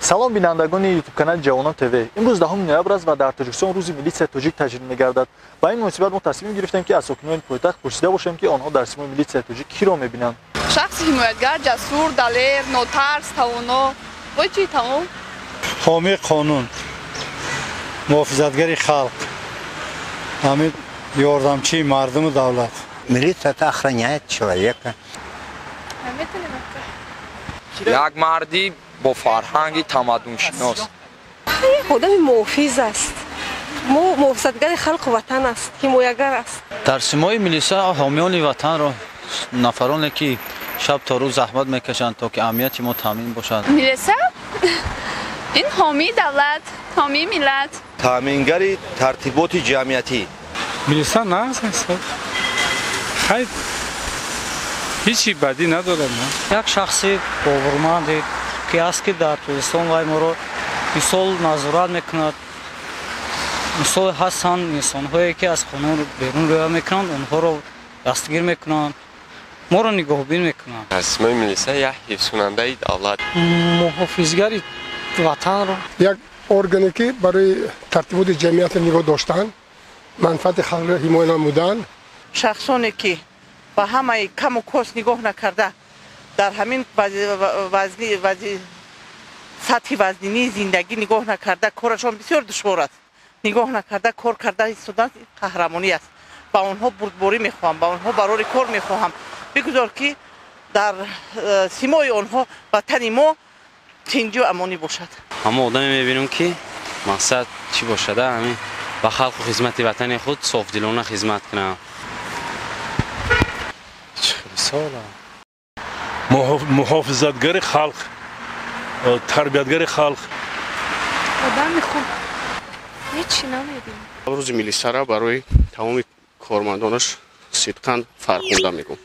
салом бинандагони ютуб канали ҷавонон тв. имрӯз 10 ноябр аст ва дар тоҷикистон рӯзи милитсияи тоҷик таҷлил мегардад. ба ин муносибат мо тасмим гирифтем ки аз сокинони пойтахт пурсида бошем ки онҳо дар симои милитсияи тоҷик киро мебинанд. шахси ҳимоятгар, ҷасур, далер, нотарс, тавоно. вой чӣ тамом? ҳоми қонун, муҳофизатгари халқ, ҳамин ёрдамчии мардуму давлат. Милиция охраняет человека. як марди бо фарҳанги тамаддуншинос. одами муҳофиз аст. муҳофизатгари халқу ватан аст, ҳимоягар аст. дар симои милисия ҳомиёни ватанро нафароне ки шаб то рӯз заҳмат мекашанд то ки амнияти мо таъмин бошад. милисия ин ҳомии давлат, ҳомии миллат, таъмингари тартиботи ҷамъиятӣ. милисия нағз аст. хай ҳичи бадӣ надорад. як шахси бовурманде ки аст ки дар тоҷикистон вай моро мисол назорат мекунад. мисол ҳастанд инсонҳое ки аз қонун берун роя мекунанд, онҳоро дастгир мекунанд, моро нигоҳубин мекунанд. симои милисия як ҳифзкунандаи давлат, муҳофизгари ватанро, як органе ки барои тартиботи ҷамъиятро нигоҳ доштан, манфаати халқро ҳимоя намудан. шахсоне ки ба ҳамаи каму кос нигоҳ накарда дар ҳамин сатҳи вазнинии зиндагӣ нигоҳ накарда корашон бисёр душвор аст. нигоҳ накарда кор карда истодан қаҳрамонӣ аст. ба онҳо бурдборӣ мехоҳам, ба онҳо барори кор мехоҳам. бигузор ки дар симои онҳо ватани мо тинҷу амонӣ бошад. ҳама одаме мебинем ки мақсад чӣ бошада ҳамин ба халқу хизмати ватани худ софдилона хизмат кунам. муҳофизатгари халқ, тарбиятгари халқ. одами хуб ҳечи намебинем. рӯзи милисияро барои тамоми кормандонаш сидқан фархонда мегӯям.